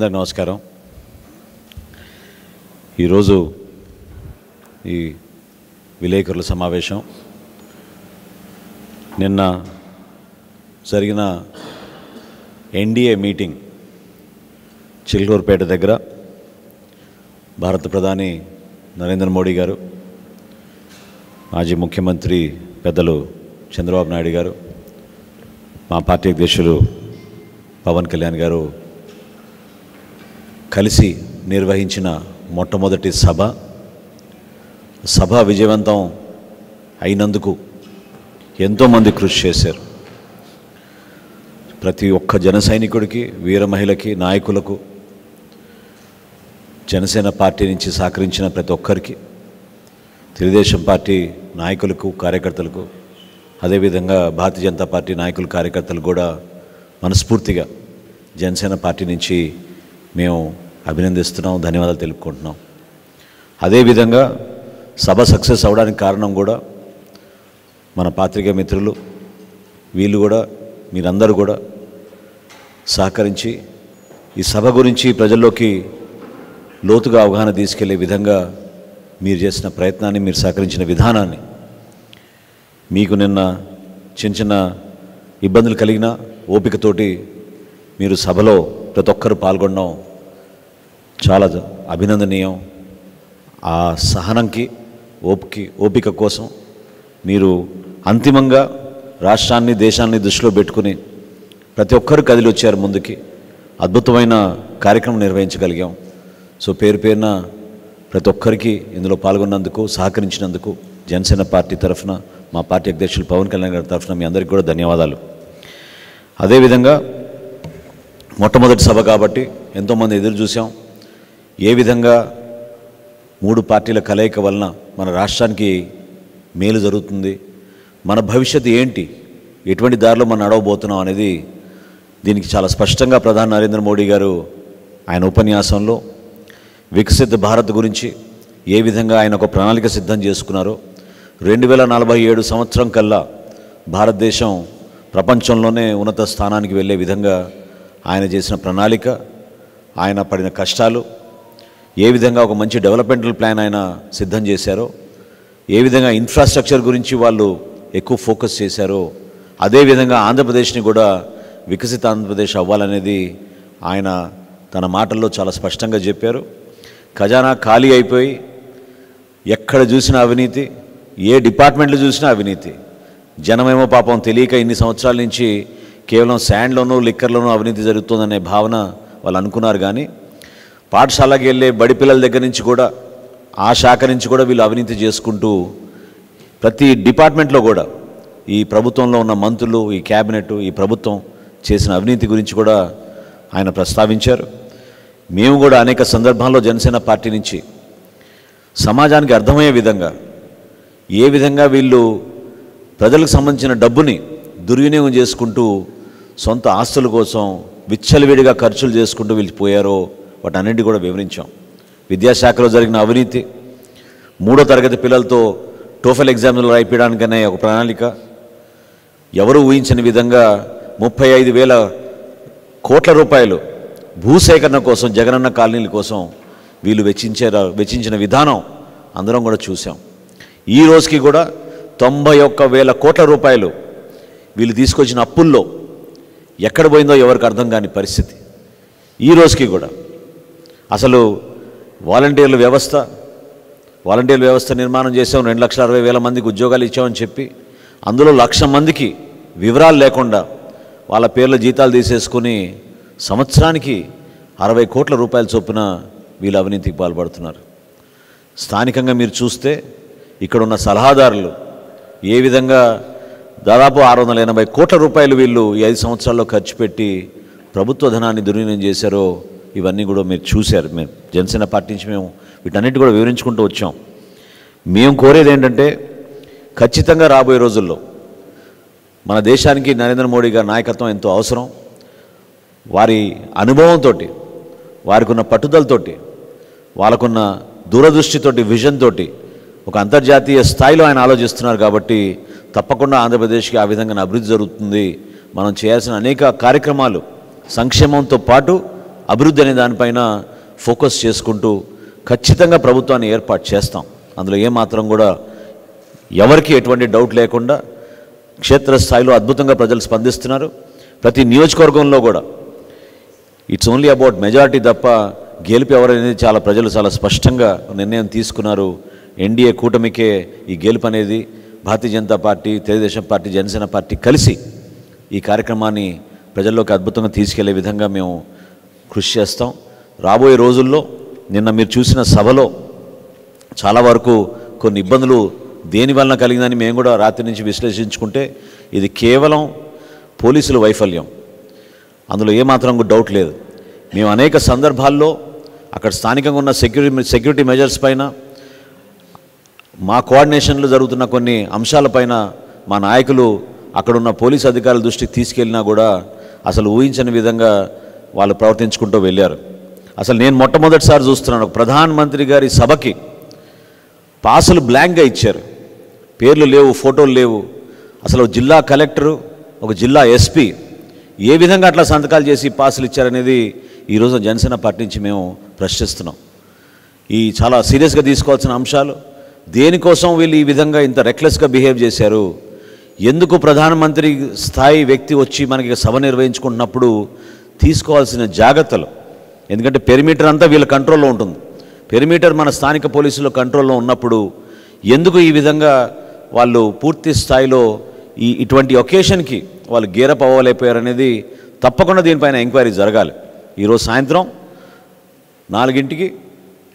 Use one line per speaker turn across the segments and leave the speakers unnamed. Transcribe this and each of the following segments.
అందరికీ నమస్కారం. ఈరోజు ఈ విలేకరుల సమావేశం నిన్న జరిగిన ఎన్డీఏ మీటింగ్ చిలుకూరుపేట దగ్గర భారత ప్రధాని నరేంద్ర మోడీ గారు, మాజీ ముఖ్యమంత్రి పెద్దలు చంద్రబాబు నాయుడు గారు, మా పార్టీ అధ్యక్షులు పవన్ కళ్యాణ్ గారు కలిసి నిర్వహించిన మొట్టమొదటి సభ విజయవంతం అయినందుకు ఎంతోమంది కృషి చేశారు. ప్రతి ఒక్క జన సైనికుడికి, వీర మహిళకి, నాయకులకు, జనసేన పార్టీ నుంచి సహకరించిన ప్రతి ఒక్కరికి, తెలుగుదేశం పార్టీ నాయకులకు, కార్యకర్తలకు, అదేవిధంగా భారతీయ జనతా పార్టీ నాయకులు, కార్యకర్తలు కూడా మనస్ఫూర్తిగా జనసేన పార్టీ నుంచి మేము అభినందిస్తున్నాం, ధన్యవాదాలు తెలుపుకుంటున్నాం. అదేవిధంగా సభ సక్సెస్ అవడానికి కారణం కూడా మన పాత్రికేయ మిత్రులు, వీళ్ళు కూడా, మీరందరూ కూడా సహకరించి ఈ సభ గురించి ప్రజల్లోకి లోతుగా అవగాహన తీసుకెళ్లే విధంగా మీరు చేసిన ప్రయత్నాన్ని, మీరు సహకరించిన విధానాన్ని, మీకు నిన్న చిన్న చిన్న ఇబ్బందులు కలిగిన ఓపికతోటి మీరు సభలో ప్రతి ఒక్కరు పాల్గొనడం చాలా అభినందనీయం. ఆ సహనంకి, ఓపిక కోసం మీరు అంతిమంగా రాష్ట్రాన్ని, దేశాన్ని దృష్టిలో పెట్టుకుని ప్రతి ఒక్కరు కదిలి వచ్చారు ముందుకి. అద్భుతమైన కార్యక్రమం నిర్వహించగలిగాం. సో పేరు పేరున ప్రతి ఒక్కరికి ఇందులో పాల్గొన్నందుకు, సహకరించినందుకు జనసేన పార్టీ తరఫున, మా పార్టీ అధ్యక్షులు పవన్ కళ్యాణ్ గారి తరఫున మీ అందరికీ కూడా ధన్యవాదాలు. అదేవిధంగా మొట్టమొదటి సభ కాబట్టి ఎంతోమంది ఎదురు చూసాం. ఏ విధంగా 3 పార్టీల కలయిక వలన మన రాష్ట్రానికి మేలు జరుగుతుంది, మన భవిష్యత్తు ఏంటి, ఎటువంటి దారిలో మనం నడవబోతున్నాం అనేది దీనికి చాలా స్పష్టంగా ప్రధాని నరేంద్ర మోడీ గారు ఆయన ఉపన్యాసంలో వికసిత భారత్ గురించి ఏ విధంగా ఆయన ఒక ప్రణాళిక సిద్ధం చేసుకున్నారో, 2047 సంవత్సరం కల్లా భారతదేశం ప్రపంచంలోనే ఉన్నత స్థానానికి వెళ్ళే విధంగా ఆయన చేసిన ప్రణాళిక, ఆయన పడిన కష్టాలు, ఏ విధంగా ఒక మంచి డెవలప్మెంటల్ ప్లాన్ ఆయన సిద్ధం చేశారో, ఏ విధంగా ఇన్ఫ్రాస్ట్రక్చర్ గురించి వాళ్ళు ఎక్కువ ఫోకస్ చేశారో, అదేవిధంగా ఆంధ్రప్రదేశ్ని కూడా వికసిత ఆంధ్రప్రదేశ్ అవ్వాలనేది ఆయన తన మాటల్లో చాలా స్పష్టంగా చెప్పారు. ఖజానా ఖాళీ అయిపోయి ఎక్కడ చూసినా అవినీతి, ఏ డిపార్ట్మెంట్లో చూసినా అవినీతి. జనమేమో పాపం తెలియక ఇన్ని సంవత్సరాల నుంచి కేవలం శాండ్లోనూ, లిక్కర్లోనూ అవినీతి జరుగుతుందనే భావన వాళ్ళు అనుకున్నారు. కానీ పాఠశాలకి వెళ్ళే బడి పిల్లల దగ్గర నుంచి కూడా, ఆ శాఖ నుంచి కూడా వీళ్ళు అవినీతి చేసుకుంటూ ప్రతి డిపార్ట్మెంట్లో కూడా ఈ ప్రభుత్వంలో ఉన్న మంత్రులు, ఈ క్యాబినెట్, ఈ ప్రభుత్వం చేసిన అవినీతి గురించి కూడా ఆయన ప్రస్తావించారు. మేము కూడా అనేక సందర్భాల్లో జనసేన పార్టీ నుంచి సమాజానికి అర్థమయ్యే విధంగా, ఏ విధంగా వీళ్ళు ప్రజలకు సంబంధించిన డబ్బుని దుర్వినియోగం చేసుకుంటూ సొంత ఆస్తుల కోసం విచ్చలవిడిగా ఖర్చులు చేసుకుంటూ వీళ్ళు పోయారో వాటన్నింటి కూడా వివరించాం. విద్యాశాఖలో జరిగిన అవినీతి, 3వ తరగతి పిల్లలతో టోఫెల్ ఎగ్జామ్లు రాయిపించడానికనే ఒక ప్రణాళిక, ఎవరు ఊహించని విధంగా 35,000 కోట్ల రూపాయలు భూసేకరణ కోసం, జగనన్న కాలనీల కోసం వీళ్ళు వెచ్చించిన విధానం అందరం కూడా చూసాం. ఈ రోజుకి కూడా 91,000 కోట్ల రూపాయలు వీళ్ళు తీసుకొచ్చిన అప్పుల్లో ఎక్కడ పోయిందో ఎవరికి అర్థం కాని పరిస్థితి. ఈ రోజుకి కూడా అసలు వాలంటీర్ల వ్యవస్థ నిర్మాణం చేసాం, 2,60,000 మందికి ఉద్యోగాలు ఇచ్చామని చెప్పి అందులో 1,00,000 మందికి వివరాలు లేకుండా వాళ్ళ పేర్ల జీతాలు తీసేసుకుని సంవత్సరానికి 60 కోట్ల రూపాయల చొప్పున వీళ్ళు అవినీతికి పాల్పడుతున్నారు. స్థానికంగా మీరు చూస్తే ఇక్కడున్న సలహాదారులు ఏ విధంగా దాదాపు 680 కోట్ల రూపాయలు వీళ్ళు ఈ 5 సంవత్సరాల్లో ఖర్చు పెట్టి ప్రభుత్వ ధనాన్ని దుర్వినియోగం చేశారో ఇవన్నీ కూడా మీరు చూశారు. మేము జనసేన పార్టీ నుంచి మేము వీటన్నిటి కూడా వివరించుకుంటూ వచ్చాం. మేము కోరేది ఏంటంటే, ఖచ్చితంగా రాబోయే రోజుల్లో మన దేశానికి నరేంద్ర మోడీ గారి నాయకత్వం ఎంతో అవసరం. వారి అనుభవంతో, వారికి ఉన్న పట్టుదలతోటి, వాళ్ళకున్న దూరదృష్టితోటి, విజన్ తోటి ఒక అంతర్జాతీయ స్థాయిలో ఆయన ఆలోచిస్తున్నారు. కాబట్టి తప్పకుండా ఆంధ్రప్రదేశ్కి ఆ విధంగా అభివృద్ధి జరుగుతుంది. మనం చేయాల్సిన అనేక కార్యక్రమాలు సంక్షేమంతో పాటు అభివృద్ధి అనే దానిపైన ఫోకస్ చేసుకుంటూ ఖచ్చితంగా ప్రభుత్వాన్ని ఏర్పాటు చేస్తాం. అందులో ఏమాత్రం కూడా ఎవరికి ఎటువంటి డౌట్ లేకుండా క్షేత్రస్థాయిలో అద్భుతంగా ప్రజలు స్పందిస్తున్నారు. ప్రతి నియోజకవర్గంలో కూడా ఇట్స్ ఓన్లీ అబౌట్ మెజారిటీ తప్ప గెలుపు ఎవరనేది ప్రజలు చాలా స్పష్టంగా నిర్ణయం తీసుకున్నారు. ఎన్డీఏ కూటమికే ఈ గెలుపు అనేది. Bharatiya Janata party, Telugu Desam party, Janasena party కలిసి ఈ కార్యక్రమాన్ని ప్రజల్లోకి అద్భుతంగా తీసుకెళ్లే విధంగా మేము కృషి చేస్తాం. రాబోయే రోజుల్లో నిన్న మీరు చూసిన సభలో చాలా వరకు కొన్ని ఇబ్బందులు దేనివలన కలిగిందని మేము కూడా రాత్రి నుంచి విశ్లేషించుకుంటే ఇది కేవలం పోలీసుల వైఫల్యం, అందులో ఏమాత్రం డౌట్ లేదు. మేము అనేక సందర్భాల్లో అక్కడ స్థానికంగా ఉన్న సెక్యూరిటీ మెజర్స్ పైన, మా కోఆర్డినేషన్లో జరుగుతున్న కొన్ని అంశాలపైన మా నాయకులు అక్కడున్న పోలీసు అధికారుల దృష్టికి తీసుకెళ్ళినా కూడా అసలు ఊహించని విధంగా వాళ్ళు ప్రవర్తించుకుంటూ వెళ్ళారు. అసలు నేను మొట్టమొదటిసారి చూస్తున్నాను, ప్రధానమంత్రి గారి సభకి పాసులు బ్లాంక్గా ఇచ్చారు, పేర్లు లేవు, ఫోటోలు లేవు. అసలు జిల్లా కలెక్టరు, ఒక జిల్లా ఎస్పీ ఏ విధంగా అట్లా సంతకాలు చేసి పాసులు ఇచ్చారనేది ఈరోజు జనసేన పార్టీ నుంచి మేము ప్రశ్నిస్తున్నాం. ఈ చాలా సీరియస్గా తీసుకోవాల్సిన అంశాలు. దేనికోసం వీళ్ళు ఈ విధంగా ఇంత రెక్లెస్గా బిహేవ్ చేశారు? ఎందుకు ప్రధానమంత్రి స్థాయి వ్యక్తి వచ్చి మనకి సభ నిర్వహించుకుంటున్నప్పుడు తీసుకోవాల్సిన జాగ్రత్తలు? ఎందుకంటే పెరిమీటర్ అంతా వీళ్ళ కంట్రోల్లో ఉంటుంది. పెరిమీటర్ మన స్థానిక పోలీసుల కంట్రోల్లో ఉన్నప్పుడు ఎందుకు ఈ విధంగా వాళ్ళు పూర్తి స్థాయిలో ఇటువంటి ఒకేషన్కి వాళ్ళు గేరప్ అవ్వలేకపోయారనేది తప్పకుండా దీనిపైన ఎంక్వైరీ జరగాలి. ఈరోజు సాయంత్రం 4ంటికి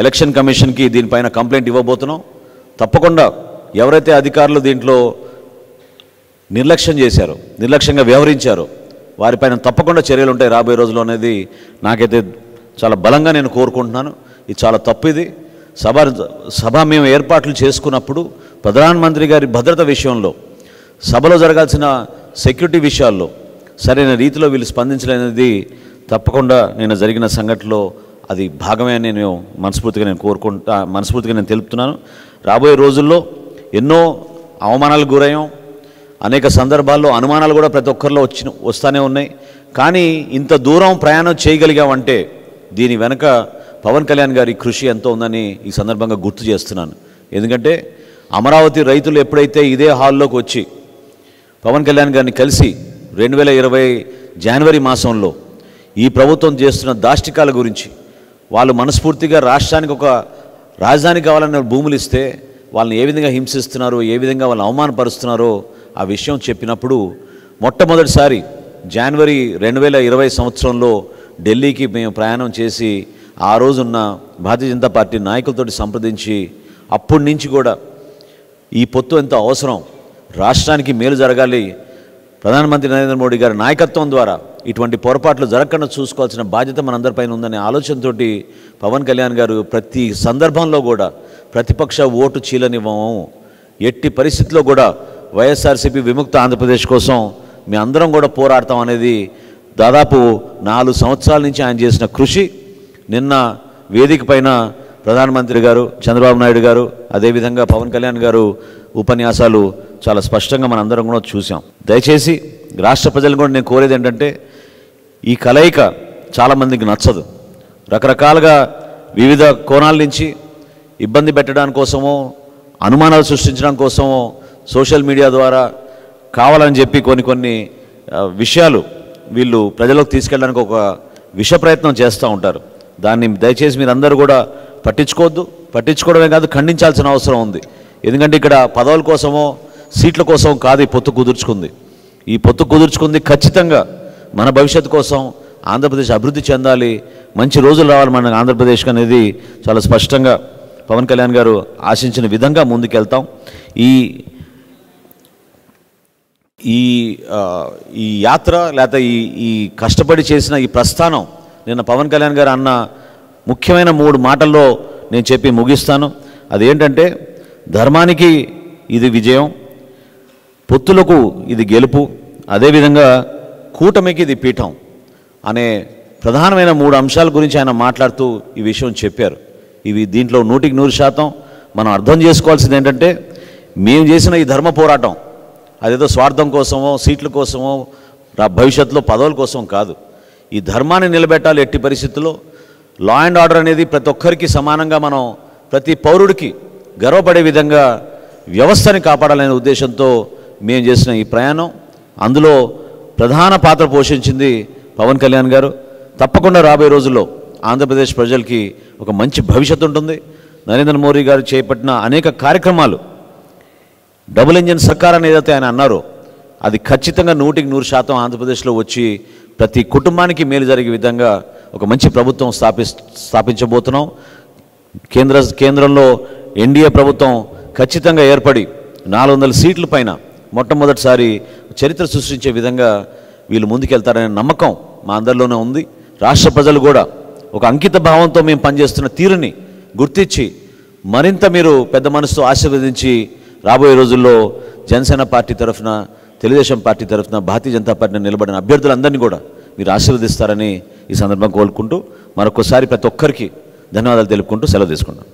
ఎలక్షన్ కమిషన్కి దీనిపైన కంప్లైంట్ ఇవ్వబోతున్నాం. తప్పకుండా ఎవరైతే అధికారులు దీంట్లో నిర్లక్ష్యంగా వ్యవహరించారో వారిపైన తప్పకుండా చర్యలు ఉంటాయి రాబోయే రోజుల్లో అనేది నాకైతే చాలా బలంగా నేను కోరుకుంటున్నాను. ఇది చాలా తప్పు. ఇది సభ మేము ఏర్పాట్లు చేసుకున్నప్పుడు ప్రధానమంత్రి గారి భద్రత విషయంలో, సభలో జరగాల్సిన సెక్యూరిటీ విషయాల్లో సరైన రీతిలో వీళ్ళు స్పందించలేనిది తప్పకుండా నేను జరిగిన సంఘటనలో అది భాగమే అని నేను మనస్ఫూర్తిగా నేను తెలుపుతున్నాను. రాబోయే రోజుల్లో ఎన్నో అవమానాలకు గురయ్యాం. అనేక సందర్భాల్లో అనుమానాలు కూడా ప్రతి ఒక్కరిలో వస్తూనే ఉన్నాయి. కానీ ఇంత దూరం ప్రయాణం చేయగలిగామంటే దీని వెనక పవన్ కళ్యాణ్ గారి కృషి ఎంతో ఉందని ఈ సందర్భంగా గుర్తు చేస్తున్నాను. ఎందుకంటే అమరావతి రైతులు ఎప్పుడైతే ఇదే హాల్లోకి వచ్చి పవన్ కళ్యాణ్ గారిని కలిసి 2020 జనవరి మాసంలో ఈ ప్రభుత్వం చేస్తున్న దాష్టికాల గురించి, వాళ్ళు మనస్ఫూర్తిగా రాష్ట్రానికి ఒక రాజధాని కావాలన్న భూములు ఇస్తే వాళ్ళని ఏ విధంగా హింసిస్తున్నారో, ఏ విధంగా వాళ్ళని అవమానపరుస్తున్నారో ఆ విషయం చెప్పినప్పుడు మొట్టమొదటిసారి జనవరి 2020 సంవత్సరంలో ఢిల్లీకి మేము ప్రయాణం చేసి ఆ రోజున్న భారతీయ జనతా పార్టీ నాయకులతో సంప్రదించి అప్పటి నుంచి కూడా ఈ పొత్తు ఎంత అవసరం, రాష్ట్రానికి మేలు జరగాలి, ప్రధానమంత్రి నరేంద్ర మోడీ గారి నాయకత్వం ద్వారా ఇటువంటి పొరపాట్లు జరగకుండా చూసుకోవాల్సిన బాధ్యత మనందరిపైన ఉందనే ఆలోచనతోటి పవన్ కళ్యాణ్ గారు ప్రతి సందర్భంలో కూడా ప్రతిపక్ష ఓటు చీలనివ్వము, ఎట్టి పరిస్థితుల్లో కూడా వైఎస్ఆర్సీపీ విముక్త ఆంధ్రప్రదేశ్ కోసం మీ అందరం కూడా పోరాడతాం అనేది దాదాపు 4 సంవత్సరాల నుంచి ఆయన చేసిన కృషి. నిన్న వేదిక పైన ప్రధానమంత్రి గారు, చంద్రబాబు నాయుడు గారు, అదేవిధంగా పవన్ కళ్యాణ్ గారు ఉపన్యాసాలు చాలా స్పష్టంగా మనందరం కూడా చూసాం. దయచేసి రాష్ట్ర ప్రజలను కూడా నేను కోరేది ఏంటంటే, ఈ కలయిక చాలామందికి నచ్చదు. రకరకాలుగా వివిధ కోణాల నుంచి ఇబ్బంది పెట్టడానికి కోసమో, అనుమానాలు సృష్టించడం కోసమో సోషల్ మీడియా ద్వారా కావాలని చెప్పి కొన్ని విషయాలు వీళ్ళు ప్రజలకు తీసుకెళ్ళడానికి ఒక విష ప్రయత్నం చేస్తూ ఉంటారు. దాన్ని దయచేసి మీరందరూ కూడా పట్టించుకోవడమే కాదు, ఖండించాల్సిన అవసరం ఉంది. ఎందుకంటే ఇక్కడ పదవుల కోసమో సీట్ల కోసం కాదు ఈ పొత్తు కుదుర్చుకుంది. ఈ పొత్తు కుదుర్చుకుంది ఖచ్చితంగా మన భవిష్యత్తు కోసం, ఆంధ్రప్రదేశ్ అభివృద్ధి చెందాలి, మంచి రోజులు రావాలి మన ఆంధ్రప్రదేశ్కి అనేది చాలా స్పష్టంగా పవన్ కళ్యాణ్ గారు ఆశించిన విధంగా ముందుకెళ్తాం. ఈ యాత్ర లేకపోతే ఈ కష్టపడి చేసిన ఈ ప్రస్థానం నిన్న పవన్ కళ్యాణ్ గారు అన్న ముఖ్యమైన 3 మాటల్లో నేను చెప్పి ముగిస్తాను. అదేంటంటే, ధర్మానికి ఇది విజయం, పొత్తులకు ఇది గెలుపు, అదేవిధంగా కూటమికి ఇది పీఠం అనే ప్రధానమైన 3 అంశాల గురించి ఆయన మాట్లాడుతూ ఈ విషయం చెప్పారు. ఇవి దీంట్లో 100% మనం అర్థం చేసుకోవాల్సింది ఏంటంటే, మేము చేసిన ఈ ధర్మ పోరాటం అదేదో స్వార్థం కోసమో, సీట్ల కోసమో, భవిష్యత్తులో పదవుల కోసం కాదు. ఈ ధర్మాన్ని నిలబెట్టాలి. ఎట్టి పరిస్థితుల్లో లా అండ్ ఆర్డర్ అనేది ప్రతి ఒక్కరికి సమానంగా మనం ప్రతి పౌరుడికి గర్వపడే విధంగా వ్యవస్థని కాపాడాలనే ఉద్దేశంతో మేము చేసిన ఈ ప్రయాణం, అందులో ప్రధాన పాత్ర పోషించింది పవన్ కళ్యాణ్ గారు. తప్పకుండా రాబోయే రోజుల్లో ఆంధ్రప్రదేశ్ ప్రజలకి ఒక మంచి భవిష్యత్తు ఉంటుంది. నరేంద్ర మోడీ గారు చేపట్టిన అనేక కార్యక్రమాలు, డబుల్ ఇంజిన్ సర్కార్ అని ఏదైతే ఆయన అన్నారో అది ఖచ్చితంగా 100% ఆంధ్రప్రదేశ్లో వచ్చి ప్రతి కుటుంబానికి మేలు జరిగే విధంగా ఒక మంచి ప్రభుత్వం స్థాపించబోతున్నాం. కేంద్రంలో ఎన్డీఏ ప్రభుత్వం ఖచ్చితంగా ఏర్పడి 400 సీట్ల పైన మొట్టమొదటిసారి చరిత్ర సృష్టించే విధంగా వీళ్ళు ముందుకెళ్తారనే నమ్మకం మా అందరిలోనే ఉంది. రాష్ట్ర ప్రజలు కూడా ఒక అంకిత భావంతో మేము పనిచేస్తున్న తీరుని గుర్తించి మరింత మీరు పెద్ద మనసుతో ఆశీర్వదించి రాబోయే రోజుల్లో జనసేన పార్టీ తరఫున, తెలుగుదేశం పార్టీ తరఫున, భారతీయ జనతా పార్టీని నిలబడిన అభ్యర్థులందరినీ కూడా మీరు ఆశీర్వదిస్తారని ఈ సందర్భంగా కోరుకుంటూ మరొకసారి ప్రతి ఒక్కరికి ధన్యవాదాలు తెలుపుకుంటూ సెలవు తీసుకుంటాం.